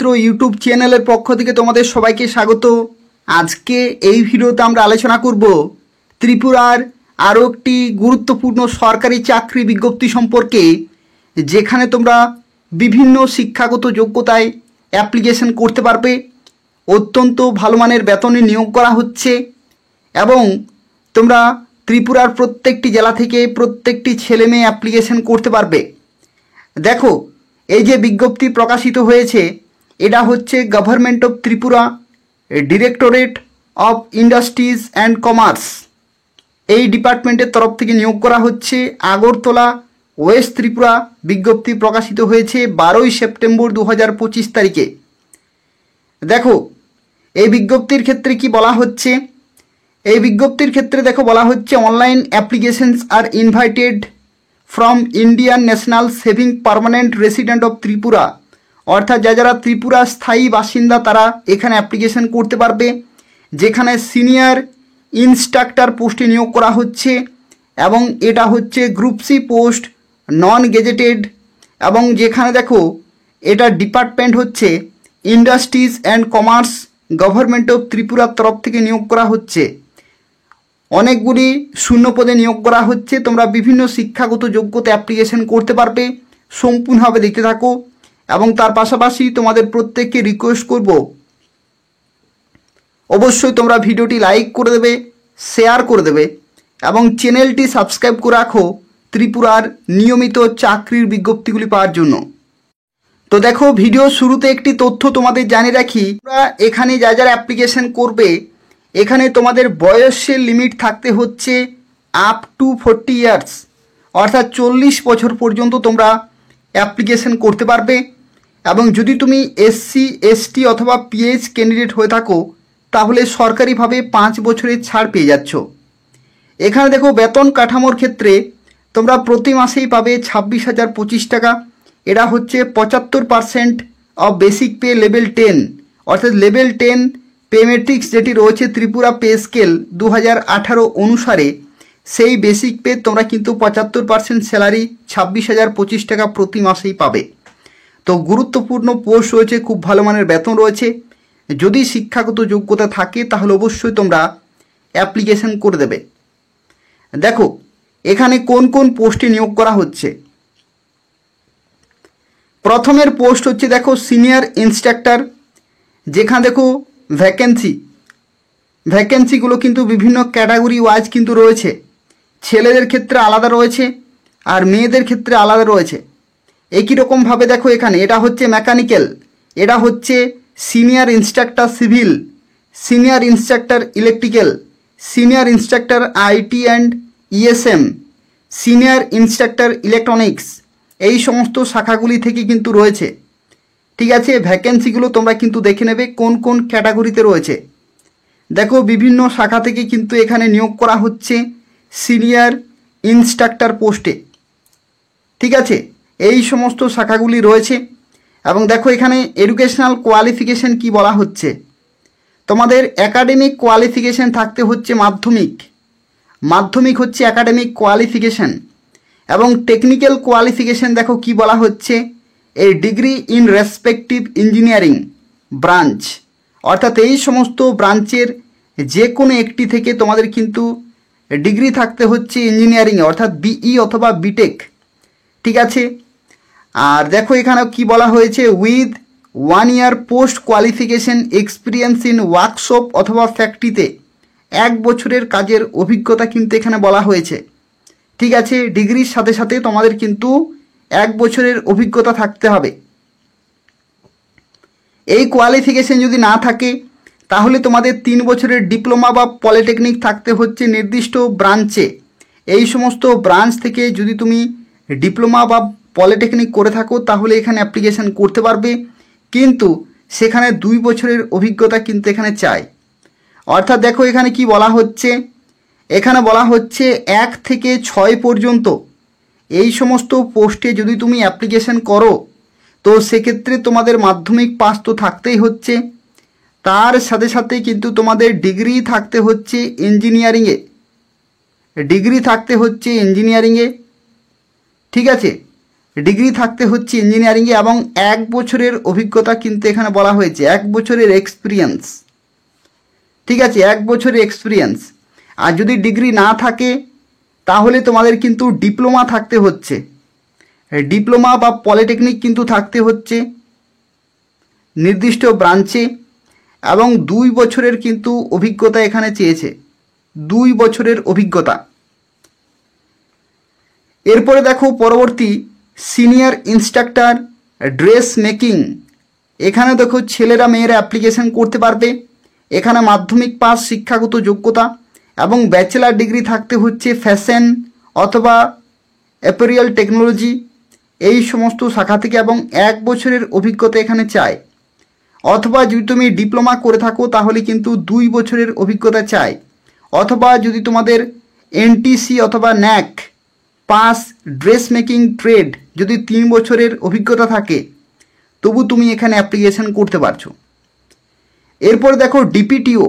মিত্র YouTube চ্যানেলের পক্ষ থেকে তোমাদের সবাইকে স্বাগত। আজকে এই ভিডিওতে আমরা আলোচনা করব ত্রিপুরার আরও একটি গুরুত্বপূর্ণ সরকারি চাকরি বিজ্ঞপ্তি সম্পর্কে, যেখানে তোমরা বিভিন্ন শিক্ষাগত যোগ্যতায় অ্যাপ্লিকেশন করতে পারবে। অত্যন্ত ভালো মানের বেতনে নিয়োগ করা হচ্ছে এবং তোমরা ত্রিপুরার প্রত্যেকটি জেলা থেকে প্রত্যেকটি ছেলে মেয়ে অ্যাপ্লিকেশন করতে পারবে। দেখো, এই যে বিজ্ঞপ্তি প্রকাশিত হয়েছে এটা হচ্ছে government of Tripura directorate of industries and commerce, এই ডিপার্টমেন্টের তরফ থেকে নিয়োগ করা হচ্ছে। আগরতলা, ওয়েস্ট ত্রিপুরা। বিজ্ঞপ্তি প্রকাশিত হয়েছে 12ই সেপ্টেম্বর 2025 তারিখে। দেখো, এই বিজ্ঞপ্তির ক্ষেত্রে কি বলা হচ্ছে, এই বিজ্ঞপ্তির ক্ষেত্রে দেখো বলা হচ্ছে online applications are invited from Indian national saving permanent resident of Tripura, অর্থাৎ যারা ত্রিপুরা স্থায়ী বাসিন্দা তারা এখানে অ্যাপ্লিকেশন করতে পারবে। যেখানে সিনিয়র ইনস্ট্রাক্টর পোস্টে নিয়োগ করা হচ্ছে এবং এটা হচ্ছে group C post, non gazetted. এবং যেখানে দেখো এটা ডিপার্টমেন্ট হচ্ছে industries and commerce, government of ত্রিপুরার তরফ থেকে নিয়োগ করা হচ্ছে। অনেকগুলি শূন্য পদে নিয়োগ করা হচ্ছে। তোমরা বিভিন্ন শিক্ষাগত যোগ্যতা অ্যাপ্লিকেশন করতে পারবে। সম্পূর্ণভাবে দেখতে থাকো এবং তার পাশাপাশি তোমাদের প্রত্যেককে রিকোয়েস্ট করব অবশ্যই তোমরা ভিডিওটি লাইক করে দেবে, শেয়ার করে দেবে এবং চ্যানেলটি সাবস্ক্রাইব করে রাখো ত্রিপুরার নিয়মিত চাকরির বিজ্ঞপ্তিগুলি পাওয়ার জন্য। তো দেখো, ভিডিও শুরুতে একটি তথ্য তোমাদের জানিয়ে রাখি, তোমরা এখানে যারা অ্যাপ্লিকেশন করবে এখানে তোমাদের বয়সের লিমিট থাকতে হচ্ছে আপ টু 40 ইয়ার্স, অর্থাৎ 40 বছর পর্যন্ত তোমরা অ্যাপ্লিকেশন করতে পারবে। এবং যদি তুমি এসসি, এসটি অথবা পিএইচ ক্যান্ডিডেট হয়ে থাকো তাহলে সরকারিভাবে 5 বছরের ছাড় পেয়ে যাচ্ছ। এখানে দেখো বেতন কাঠামোর ক্ষেত্রে তোমরা প্রতি মাসেই পাবে 26,025 টাকা। এটা হচ্ছে 75% অফ বেসিক পে লেভেল 10, অর্থাৎ লেভেল 10 পে ম্যাট্রিক্স যেটি রয়েছে ত্রিপুরা পে স্কেল 2018 অনুসারে, সেই বেসিক পে তোমরা কিন্তু 75% স্যালারি 26,025 টাকা প্রতি মাসেই পাবে। তো গুরুত্বপূর্ণ পোস্ট রয়েছে, খুব ভালো মানের বেতন রয়েছে। যদি শিক্ষাগত যোগ্যতা থাকে তাহলে অবশ্যই তোমরা অ্যাপ্লিকেশন করে দেবে। দেখো এখানে কোন কোন পোস্টে নিয়োগ করা হচ্ছে। প্রথমের পোস্ট হচ্ছে দেখো সিনিয়র ইনস্ট্রাক্টর, যেখানে দেখো ভ্যাকেন্সিগুলো কিন্তু বিভিন্ন ক্যাটাগরি ওয়াইজ কিন্তু রয়েছে। ছেলেদের ক্ষেত্রে আলাদা রয়েছে আর মেয়েদের ক্ষেত্রে আলাদা রয়েছে। একই রকমভাবে দেখো এখানে এটা হচ্ছে মেকানিক্যাল, এটা হচ্ছে senior instructor civil, senior instructor electrical, senior instructor IT and ESM, senior instructor electronics, এই সমস্ত শাখাগুলি থেকে কিন্তু রয়েছে। ঠিক আছে, ভ্যাকেন্সিগুলো তোমরা কিন্তু দেখে নেবে কোন কোন ক্যাটাগরিতে রয়েছে। দেখো বিভিন্ন শাখা থেকে কিন্তু এখানে নিয়োগ করা হচ্ছে সিনিয়র ইনস্ট্রাক্টর পোস্টে। ঠিক আছে, এই সমস্ত শাখাগুলি রয়েছে। এবং দেখো এখানে এডুকেশনাল কোয়ালিফিকেশন কি বলা হচ্ছে, তোমাদের একাডেমিক কোয়ালিফিকেশন থাকতে হচ্ছে মাধ্যমিক হচ্ছে একাডেমিক কোয়ালিফিকেশন। এবং টেকনিক্যাল কোয়ালিফিকেশন দেখো কি বলা হচ্ছে, a degree in respective engineering branch, অর্থাৎ এই সমস্ত ব্রাঞ্চের যে কোনো একটি থেকে তোমাদের কিন্তু ডিগ্রি থাকতে হচ্ছে ইঞ্জিনিয়ারিংয়ে, অর্থাৎ বিই অথবা বিটেক। ঠিক আছে, আর দেখো এখানে কি বলা হয়েছে, with 1 year post qualification experience in workshop অথবা ফ্যাক্টরিতে 1 বছরের কাজের অভিজ্ঞতা কিন্তু এখানে বলা হয়েছে। ঠিক আছে, ডিগ্রির সাথে সাথে তোমাদের কিন্তু 1 বছরের অভিজ্ঞতা থাকতে হবে। এই কোয়ালিফিকেশন যদি না থাকে তাহলে তোমাদের 3 বছরের ডিপ্লোমা বা পলিটেকনিক থাকতে হচ্ছে নির্দিষ্ট ব্রাঞ্চে। এই সমস্ত ব্রাঞ্চ থেকে যদি তুমি ডিপ্লোমা বা পলিটেকনিক করে থাকো তাহলে এখানে অ্যাপ্লিকেশন করতে পারবে, কিন্তু সেখানে 2 বছরের অভিজ্ঞতা কিন্তু এখানে চাই। অর্থাৎ দেখো এখানে কি বলা হচ্ছে, এখানে বলা হচ্ছে 1 থেকে 6 পর্যন্ত এই সমস্ত পোস্টে যদি তুমি অ্যাপ্লিকেশন করো তো সেক্ষেত্রে তোমাদের মাধ্যমিক পাস তো থাকতেই হচ্ছে, তার সাথে সাথে কিন্তু তোমাদের ডিগ্রি থাকতে হচ্ছে ইঞ্জিনিয়ারিংয়ে। ঠিক আছে, ডিগ্রি থাকতে হচ্ছে ইঞ্জিনিয়ারিংয়ে, এবং 1 বছরের অভিজ্ঞতা কিন্তু এখানে বলা হয়েছে, 1 বছরের এক্সপিরিয়েন্স। ঠিক আছে, 1 বছরের এক্সপিরিয়েন্স। আর যদি ডিগ্রি না থাকে তাহলে তোমাদের কিন্তু ডিপ্লোমা থাকতে হচ্ছে, ডিপ্লোমা বা পলিটেকনিক কিন্তু থাকতে হচ্ছে নির্দিষ্ট ব্রাঞ্চে, এবং 2 বছরের কিন্তু অভিজ্ঞতা এখানে চেয়েছে, 2 বছরের অভিজ্ঞতা। এরপরে দেখো পরবর্তী সিনিয়র ইনস্ট্রাক্টর ড্রেস মেকিং। এখানে দেখো ছেলেরা মেয়েরা অ্যাপ্লিকেশন করতে পারবে। এখানে মাধ্যমিক পাস শিক্ষাগত যোগ্যতা এবং ব্যাচেলার ডিগ্রি থাকতে হচ্ছে ফ্যাশন অথবা অ্যাপেরিয়াল টেকনোলজি এই সমস্ত শাখা থেকে, এবং 1 বছরের অভিজ্ঞতা এখানে চাই। অথবা যদি তুমি ডিপ্লোমা করে থাকো তাহলে কিন্তু 2 বছরের অভিজ্ঞতা চাই। অথবা যদি তোমাদের এনটিসি অথবা ন্যাক পাস ড্রেস মেকিং ট্রেড যদি 3 বছরের অভিজ্ঞতা থাকে তবু তুমি এখানে অ্যাপ্লিকেশন করতে পারছো। এরপর দেখো ডিপিটিও,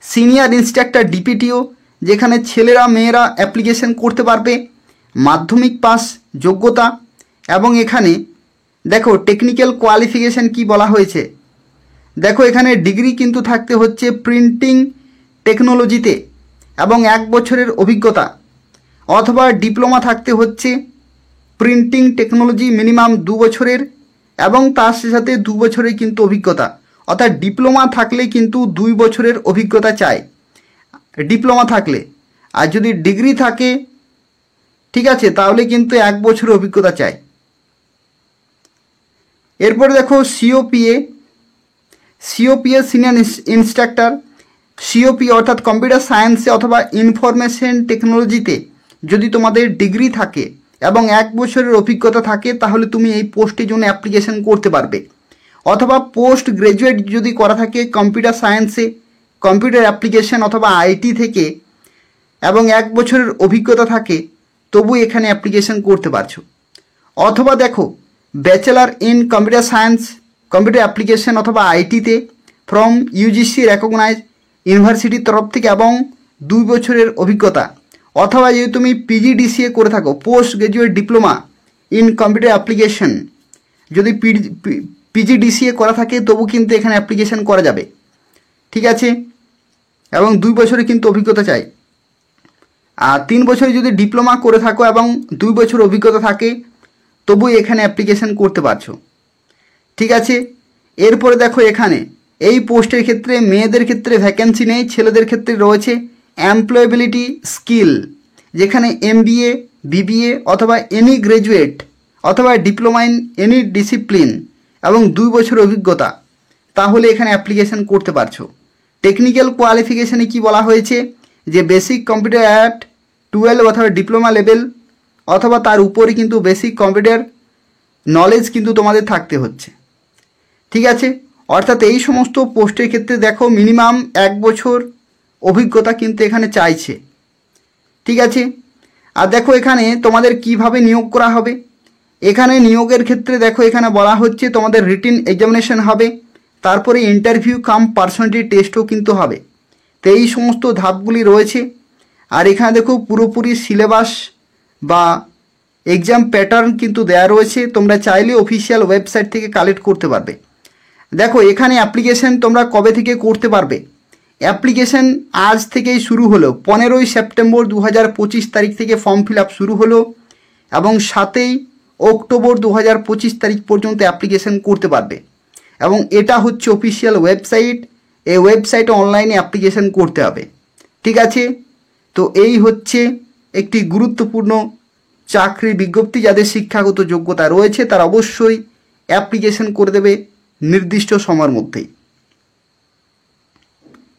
সিনিয়র ইনস্ট্রাক্টর ডিপিটিও, যেখানে ছেলেরা মেয়েরা অ্যাপ্লিকেশন করতে পারবে, মাধ্যমিক পাস যোগ্যতা। এবং এখানে দেখো টেকনিক্যাল কোয়ালিফিকেশান কি বলা হয়েছে, দেখো এখানে ডিগ্রি কিন্তু থাকতে হচ্ছে প্রিন্টিং টেকনোলজিতে এবং 1 বছরের অভিজ্ঞতা, অথবা ডিপ্লোমা থাকতে হচ্ছে প্রিন্টিং টেকনোলজি মিনিমাম 2 বছরের, এবং তার সাথে 2 বছরের কিন্তু অভিজ্ঞতা। অর্থাৎ ডিপ্লোমা থাকলে কিন্তু 2 বছরের অভিজ্ঞতা চাই ডিপ্লোমা থাকলে, আর যদি ডিগ্রি থাকে ঠিক আছে তাহলে কিন্তু 1 বছরের অভিজ্ঞতা চাই। এরপরে দেখো সিওপিএ সিনিয়র ইনস্ট্রাক্টর, সিওপি অর্থাৎ কম্পিউটার সায়েন্সে অথবা ইনফরমেশন টেকনোলজিতে যদি তোমাদের ডিগ্রি থাকে এবং 1 বছরের অভিজ্ঞতা থাকে তাহলে তুমি এই পোস্টের জন্য অ্যাপ্লিকেশন করতে পারবে। অথবা পোস্ট গ্রাজুয়েট যদি করা থাকে কম্পিউটার সায়েন্সে, কম্পিউটার অ্যাপ্লিকেশন অথবা আইটি থেকে, এবং 1 বছরের অভিজ্ঞতা থাকে তবু এখানে অ্যাপ্লিকেশন করতে পারছো। অথবা দেখো bachelor in computer science, computer application অথবা আইটিতে ফ্রম ইউজিসি রেকগনাইজ ইউনিভার্সিটির তরফ থেকে এবং 2 বছরের অভিজ্ঞতা। অথবা যদি তুমি পিজিডিসিএ করে থাকো, post graduate diploma in computer application, যদি পিজিডিসিএ করা থাকে তবু কিন্তু এখানে অ্যাপ্লিকেশন করা যাবে। ঠিক আছে, এবং 2 বছরের কিন্তু অভিজ্ঞতা চাই। আর 3 বছরে যদি ডিপ্লোমা করে থাকো এবং 2 বছর অভিজ্ঞতা থাকে তবু এখানে অ্যাপ্লিকেশন করতে পারছো। ঠিক আছে, এরপরে দেখো এখানে এই পোস্টের ক্ষেত্রে মেয়েদের ক্ষেত্রে ভ্যাকেন্সি নেই, ছেলেদের ক্ষেত্রে রয়েছে এমপ্লয়েবিলিটি স্কিল, যেখানে এমবিএ বিবিএ অথবা এনি গ্রাজুয়েট অথবা ডিপ্লোমা ইন এনি ডিসিপ্লিন এবং 2 বছর অভিজ্ঞতা, তাহলে এখানে অ্যাপ্লিকেশন করতে পারছো। টেকনিক্যাল কোয়ালিফিকেশানে কি বলা হয়েছে যে বেসিক কম্পিউটার অ্যাট 12 অথবা ডিপ্লোমা লেভেল অথবা তার উপরে কিন্তু বেসিক কম্পিউটার নলেজ কিন্তু তোমাদের থাকতে হচ্ছে। ঠিক আছে, অর্থাৎ এই সমস্ত পোস্টের ক্ষেত্রে দেখো মিনিমাম 1 বছর অভিজ্ঞতা কিন্তু এখানে চাইছে। ঠিক আছে, আর দেখো এখানে তোমাদের কিভাবে নিয়োগ করা হবে। এখানে নিয়োগের ক্ষেত্রে দেখো এখানে বলা হচ্ছে তোমাদের রিটিন এক্সামিনেশন হবে, তারপরে ইন্টারভিউ কাম পার্সোনালিটি টেস্টও কিন্তু হবে। তো এই সমস্ত ধাপগুলি রয়েছে। আর এখানে দেখো পুরোপুরি সিলেবাস বা এক্সাম প্যাটার্ন কিন্তু দেওয়া রয়েছে, তোমরা চাইলে অফিসিয়াল ওয়েবসাইট থেকে কালেক্ট করতে পারবে। দেখো এখানে অ্যাপ্লিকেশন তোমরা কবে থেকে করতে পারবে, অ্যাপ্লিকেশন আজ থেকেই শুরু হলো, 15ই সেপ্টেম্বর 2025 তারিখ থেকে ফর্ম ফিল আপ শুরু হলো এবং 7ই অক্টোবর 2025 তারিখ পর্যন্ত অ্যাপ্লিকেশন করতে পারবে। এবং এটা হচ্ছে অফিসিয়াল ওয়েবসাইট, এই ওয়েবসাইটে অনলাইনে অ্যাপ্লিকেশন করতে হবে। ঠিক আছে, তো এই হচ্ছে একটি গুরুত্বপূর্ণ চাকরির বিজ্ঞপ্তি। যাদের শিক্ষাগত যোগ্যতা রয়েছে তারা অবশ্যই অ্যাপ্লিকেশন করে দেবে নির্দিষ্ট সময়ের মধ্যেই।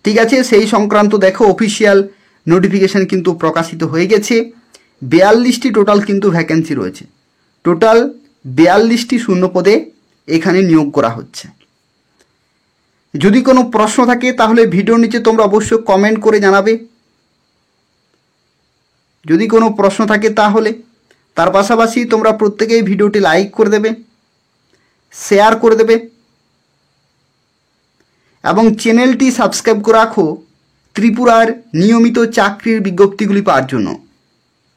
ঠিক আছে, সেই সংক্রান্ত দেখো অফিসিয়াল নোটিফিকেশান কিন্তু প্রকাশিত হয়ে গেছে। 42টি টোটাল কিন্তু ভ্যাকেন্সি রয়েছে, টোটাল 42টি শূন্য পদে এখানে নিয়োগ করা হচ্ছে। যদি কোনো প্রশ্ন থাকে তাহলে ভিডিওর নিচে তোমরা অবশ্যই কমেন্ট করে জানাবে, যদি কোনো প্রশ্ন থাকে তাহলে। তার পাশাপাশি তোমরা প্রত্যেকেই ভিডিওটি লাইক করে দেবে, শেয়ার করে দেবে এবং চ্যানেলটি সাবস্ক্রাইব করে রাখো ত্রিপুরার নিয়মিত চাকরির বিজ্ঞপ্তিগুলি পাওয়ার জন্য।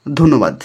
ধন্যবাদ।